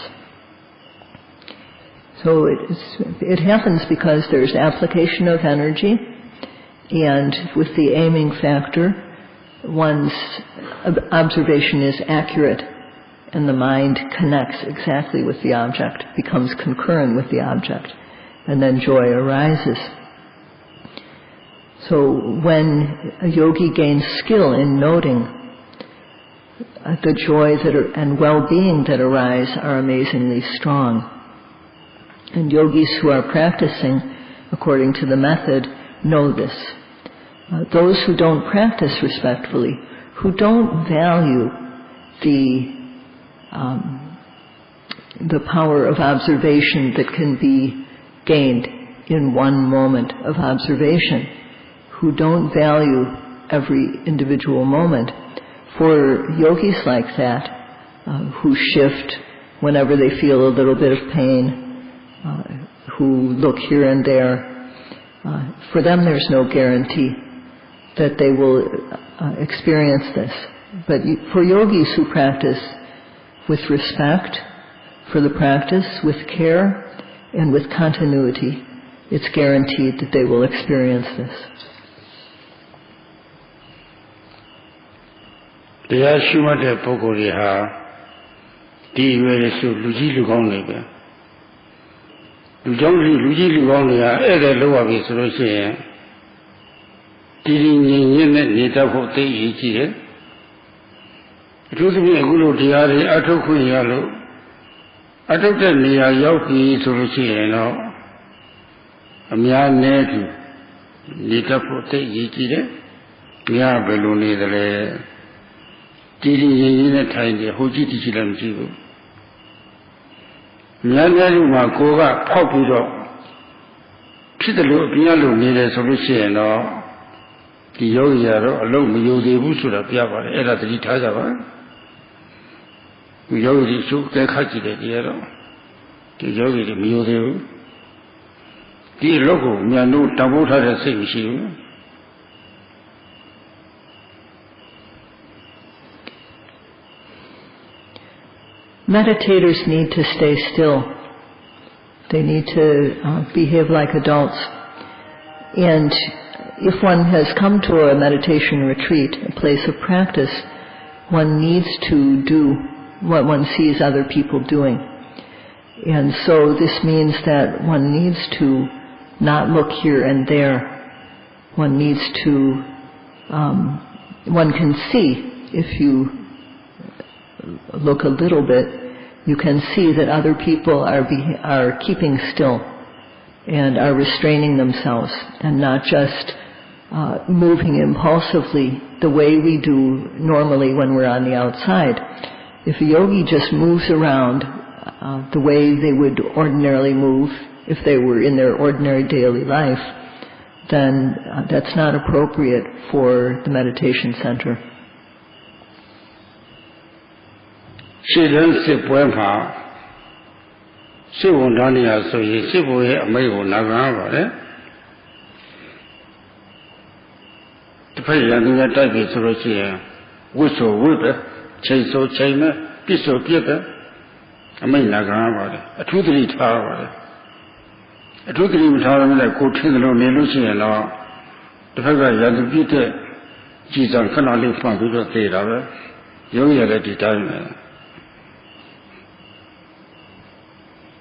So it happens because there's application of energy And with the aiming factor, one's observation is accurate and the mind connects exactly with the object, becomes concurrent with the object, and then joy arises. So when a yogi gains skill in noting, the joy and well-being that arise are amazingly strong. And yogis who are practicing according to the method know this. Those who don't practice respectfully, who don't value the power of observation that can be gained in one moment of observation, who don't value every individual moment, for yogis like that, who shift whenever they feel a little bit of pain, who look here and there, for them there's no guarantee that they will experience this. But for yogis who practice with respect for the practice, with care, and with continuity, it's guaranteed that they will experience this.
တရားရှိမှတ်တဲ့ပုဂ္ဂိုလ်တွေဟာဒီရွယ်ဆိုလူကြီးလူကောင်းတွေပဲလူကြောင့်လူကြီးလူကောင်းတွေကအဲ့ဒါလောက်ပါပြီဆိုလို့ရှိရင်ဒီငြိမ်ရင်းနဲ့နေတတ်ဖို့သိရည်ကြီးတယ်အထူးသဖြင့်အခုလိုတရားတွေအထုတ်ခွင့်ရလို့အထုတ်တဲ့နေရာရောက်ပြီဆိုလို့ရှိရင်တော့အများနဲ့တူနေတတ်ဖို့သိရည်ကြီးတယ်များဘယ်လိုနေသလဲဒီရင်ရင်နဲ့ထိုင်တယ်ဟိုကြည့်ကြည့်လည်းမကြည့်ဘူးများများလူမှာကိုကဖောက်ပြီးတော့ဖြစ်တယ်လို့အပြင်းလို့နေတယ်ဆိုလို့ရှိရင်တော့ဒီယောဂီကတော့အလုံးမယုံသေးဘူးဆိုတာပြပါတယ်အဲ့ဒါသတိထားကြပါဒီယောဂီတွေရှုကဲခတ်ကြည့်တယ်ဒီကတော့ဒီယောဂီတွေမယုံသေးဘူးဒီအလုပ်ကိုမြန်လို့တံပိုးထားတဲ့စိတ်မရှိဘူး
Meditators need to stay still. They need to behave like adults. And if one has come to a meditation retreat, a place of practice, one needs to do what one sees other people doing. And so this means that one needs to not look here and there. One needs to, one can see if you look a little bit, you can see that other people are keeping still and are restraining themselves and not just moving impulsively the way we do normally when we're on the outside. If a yogi just moves around the way they would ordinarily move if they were in their ordinary daily life, then that's not appropriate for the meditation center. ရှေ့တန်းစစ်ပွဲမှာစစ်ဝန်ထမ်းတွေဟာဆိုရင်စစ်ဘုရဲ့အမိန့်ကိုနာခံရပါတယ်တစ်ဖက်ရန်သူနဲ့တိုက်ပြီဆိုလို့ရှိရင်ဝတ်ဆိုဝတ်ပဲချိန်ဆိုချိန်နဲ့ပြစ်ဆိုပြစ်ပဲအမိန့်နာခံရပါတယ်အထူးသတိထားရပါတယ်အထူးသတိမထားရမယ်ကိုထင်းသလိုနေလို့ရှိရင်တော့တစ်ဖက်ကရန်သူပြစ်တဲ့ကြည်စံခဏလေးဖွင့်ပြီးတော့သေတာပဲရုံးရတဲ့ဒီတိုင်းပဲ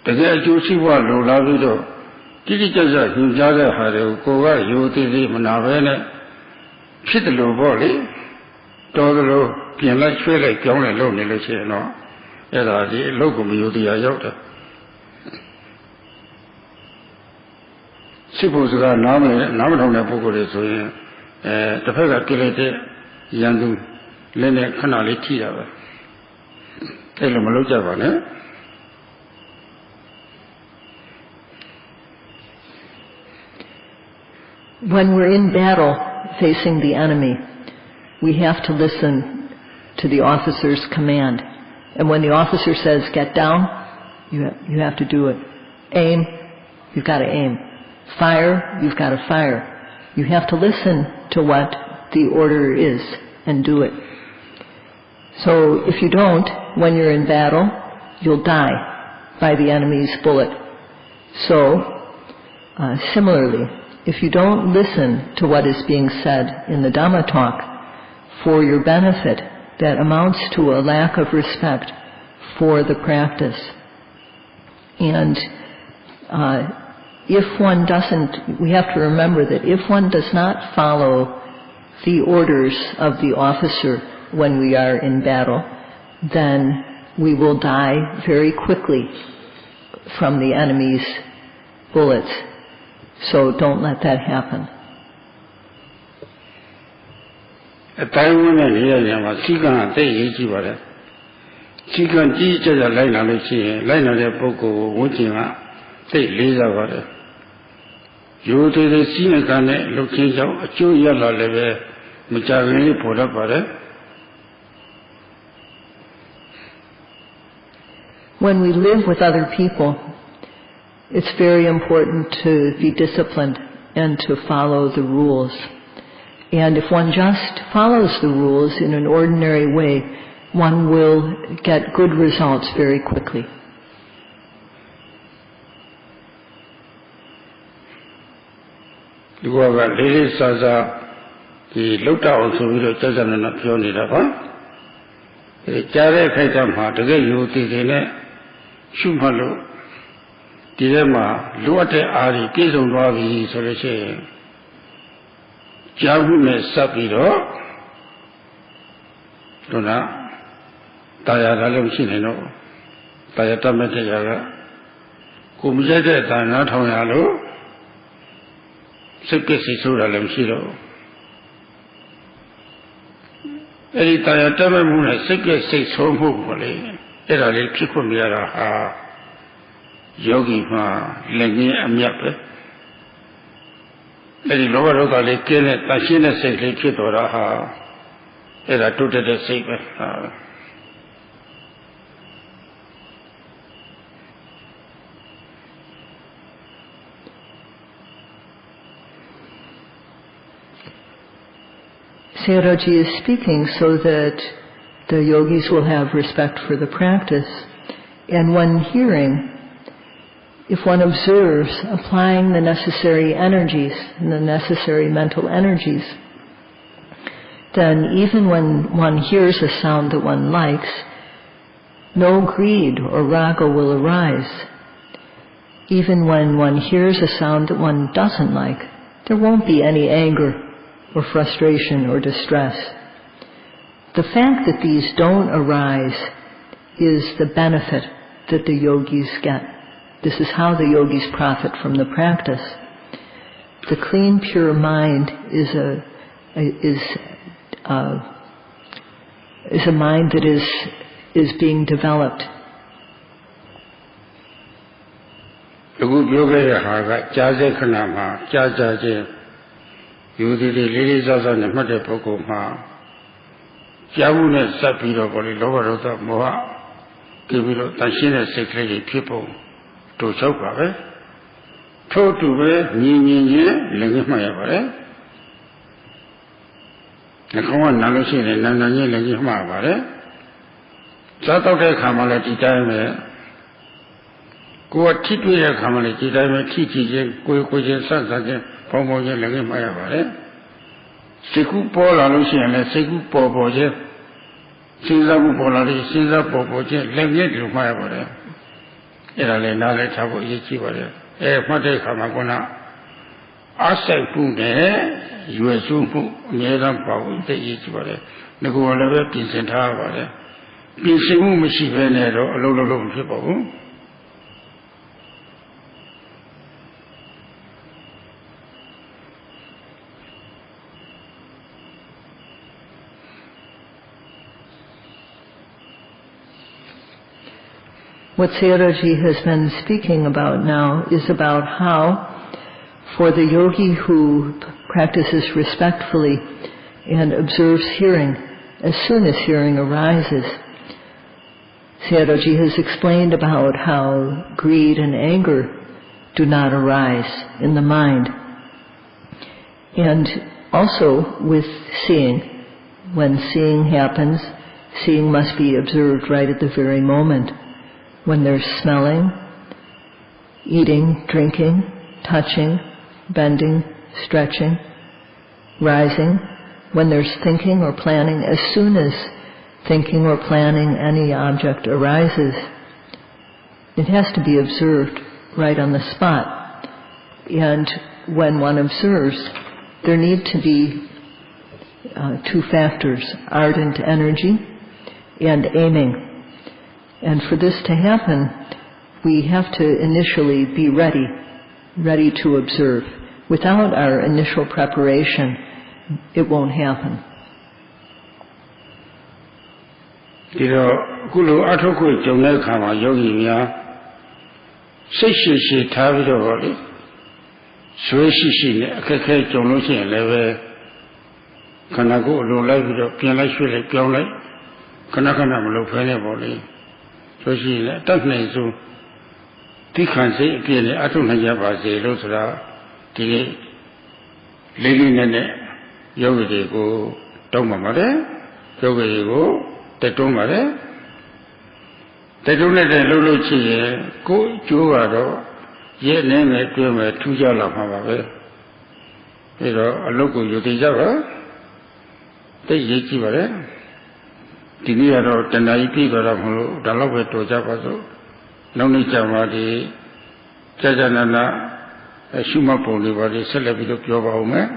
တကယ်အကျိုးရှိဖို့လိုလားပြီးတော့တိတိကျကျညွှန်ကြားတဲ့ဟာတွေကိုကိုယ်ကရိုသေသေးမနာပဲနဲ့ဖြစ်တယ်လို့ပေါ့လေတော်တယ်လို့ပြင်လိုက်ဆွဲလိုက်ကြောင်းလိုက်လုပ်နေလို့ရှိရင်တော့အဲ့ဒါဒီအလုပ်ကိုမယုံတရားရောက်တယ်ရှိဖို့စကားနားမထောင်တဲ့ပုဂ္ဂိုလ်တွေဆိုရင်တစ်ဖက်ကပြလိုက်တဲ့ရန်သူလက်နဲ့ခဏလေးထိတာပဲအဲ့လိုမလုပ်ကြပါနဲ့When we're in battle facing the enemy, we have to listen to the officer's command. And when the officer says, get down, you have to do it. Aim, you've got to aim. Fire, you've got to fire. You have to listen to what the order is and do it. So if you don't, when you're in battle, you'll die by the enemy's bullet. So, similarly, if you don't listen to what is being said in the Dhamma talk for your benefit, that amounts to a lack of respect for the practice. And if one doesn't, we have to remember that if one does not follow the orders of the officer when we are in battle, then we will die very quickly from the enemy's bullets. So don't let that happen.
အတိုင်းဝန်းတဲ့နေရာတွေမှာစီကံအသိရေးကြည့်ပါတယ်စီကံကြီးကြကြလိုက်လာလို့ရှိရင်လိုက်လာတဲ့ပုဂ္ဂိုလ်ကိုဝန်းကျင်ကသိလေးစားပါတယ်ရိုးသေးသေးစီမကံနဲ့လှုပ်ခြင်းကြောင့်အကျိုးရလာလည်းပဲမကြခင်လေးပေါ်တတ်ပါတယ်
When we live with other people, it's very important to be disciplined and to follow the rules. And if one just follows the rules in an ordinary way, one will get good results very quickly.
ဒီကလေးလေးစားစားဒီလုတ်တောင်ဆိုပြီးတော့ကြာကြာနာပြောနေတာပါဒီကြားတဲ့ခိုက်တမှာတကယ်ယူတည်တယ်နဲ့ရှုမှတ်လို့ဒီထဲမှာလိုအပ်တဲ့အားကြီးပြည့်စုံသွားပြီဆိုလို့ရှိရင်ကြားမှုနဲ့စပ်ပြီးတော့တို့လားတာယာလည်းမရှိနိုင်တော့တာယာတတ်မဲ့တရားကကိုမကြိုက်တဲ့အတိုင်းနားထောင်ရလို့စိတ်ပြည့်စိတ်ဆိုးတာလည်းမရှိတော့အဲ့ဒီတာယာတတ်မဲ့မှုနဲ့စိတ်ပြည့်စိတ်ဆိုးမှုကိုလေအဲ့ဒါလေးဖြစ်ခွင့်မရတာဟာယောဂီမှာလည်းငင်းအမြတ်ပဲအဲ့ဒီလောဘဒေါသလေးကျင်းတဲ့တန်ရှင်းတဲ့စိတ်လေးဖြစ်တော်တာဟာအဲ့ဒါတိုးတက်တဲ့စိတ်ပဲဟာ
Sayadawgyi is speaking so that the yogis will have respect for the practice. And when hearing, if one observes applying the necessary energies and the necessary mental energies, then even when one hears a sound that one likes, no greed or raga will arise. Even when one hears a sound that one doesn't like, there won't be any anger or frustration or distress. The fact that these don't arise is the benefit that the yogis get. This is how the yogis profit from the practice. The clean, pure mind is a mind that is being developed.
အခုပြောခဲ့တဲ့ဟာကကြားစေခဏမှာကြားကြခြင်းယူသည်လေးလေးစားစားနဲ့မှတ်တဲ့ပုဂ္ဂိုလ်မှာကြားမှုနဲ့စပ်ပြီးတော့ဘောလေလောဘဒေါသမောဟကြည့်ပြီးတော့တန်ရှင်းတဲ့စိတ်ကလေးတွေဖြစ်ပုံတို့ချုပ်ပါပဲထို့တူပဲညီညီချင်းလည်းမှတ်ရပါတယ်နှာခေါင်းကနားလို့ရှိရင်နာနာချင်းလည်းမှတ်ပါတယ်စားတော့တဲ့ခါမှလည်းဒီတိုင်းပဲကိုယ်ကထိတွေ့တဲ့ခါမှလည်းဒီတိုင်းပဲထိကြည့်ချင်းကိုယ်ချင်းဆက်ဆက်ချင်းပေါင်းပေါင်းချင်းလည်းမှတ်ရပါတယ်စိတ်ကူးပေါ်လာလို့ရှိရင်လည်းစိတ်ကူးပေါ်ပေါ်ချင်းစဉ်းစားမှုပေါ်လာလို့စဉ်းစားပေါ်ပေါ်ချင်းလည်းမြဲတယ်မှတ်ရပါတယ်အဲ့ဒါလည်းနားလည်းထားဖို့အရေးကြီးပါတယ်မှတ်တဲ့အခါမှာခုနအားစိတ်မှုနဲ့ရွယ်စုမှုအများအားပါဖို့သိရေးကြီးပါတယ်ငါကလည်းပဲပြင်ဆင်ထားပါတယ်ပြင်ဆင်မှုမရှိဘဲနဲ့တော့အလုံးလုံးမဖြစ်ပါဘူး
What Sayadawgyi has been speaking about now is about how, for the yogi who practices respectfully and observes hearing, as soon as hearing arises, Sayadawgyi has explained about how greed and anger do not arise in the mind. And also with seeing, when seeing happens, seeing must be observed right at the very moment. When there's smelling, eating, drinking, touching, bending, stretching, rising. When there's thinking or planning, as soon as thinking or planning any object arises, it has to be observed right on the spot. And when one observes, there need to be two factors, ardent energy and aiming. And for this to happen, we have to initially be ready to observe. Without our initial preparation, it won't happen.
ဒီတော့အခုလိုအထောက်ခွင့်ကြုံတဲ့အခါမှာယောဂီများစိတ်ရှိရှိထားပြီးတော့လေဆွေးရှိရှိနဲ့အခက်အခဲကြုံလို့ရှိရင်လည်းပဲခန္ဓာကိုယ်အလိုလိုက်ပြီးတော့ပြင်လိုက်ရွှေ့လိုက်ပြောင်းလိုက်ခဏခဏမလုပ်ဖဲနဲ့ပေါ့လေဆိုရှိရင်လည်းအတတ်နိုင်ဆုံးဒီခံစိတ်အပြည့်နဲ့အထုနိုင်ကြပါစေလို့ဆိုတာဒီလေးလေးနဲ့ယောဂီတွေကိုတောင်းပါပါတယ်ယောဂီတွေကိုတက်တွန်းပါတယ်တက်တွန်းတဲ့လှုပ်လှုပ်ချင်ရင်ကိုယ်ကျိုးကတော့ရဲ့နေနဲ့တွဲမယ်ထူးခြားလာမှာပါပဲအဲတော့အလုပ်ကိုယူတည်ကြပါသိရေးကြည့်ပါလေဒီနေ့ကတော့တဏှာကြီးပြည့်သွားတော့မလို့ဒါတော့ပဲတော်ကြပါစို့နောက်နေ့ကျမှဒီကြာနာနာရှုမှတ်ပုံတွေပါလေဆက်လက်ပြီးတော့ပြောပါဦးမယ်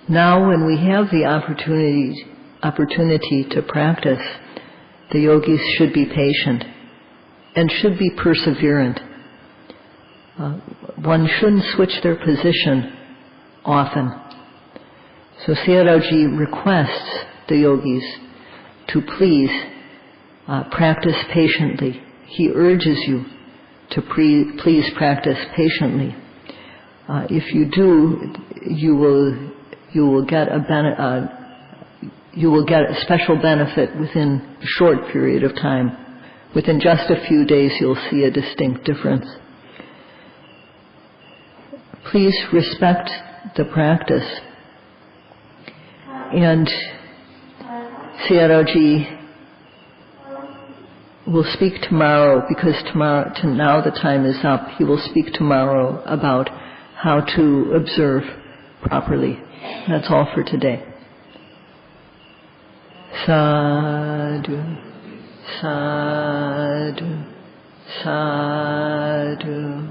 Now, when we have the opportunity to practice, the yogis should be patient and should be perseverant. One shouldn't switch their position often. So Sayadawgyi requests the yogis to please practice patiently. He urges you to please practice patiently. If you do, you will get a special benefit within a short period of time. Within just a few days, you'll see a distinct difference. Please respect the practice. And Sayadawgyi will speak tomorrow, because now the time is up. He will speak tomorrow about how to observe properly. That's all for today. Sadhu, sadhu, sadhu.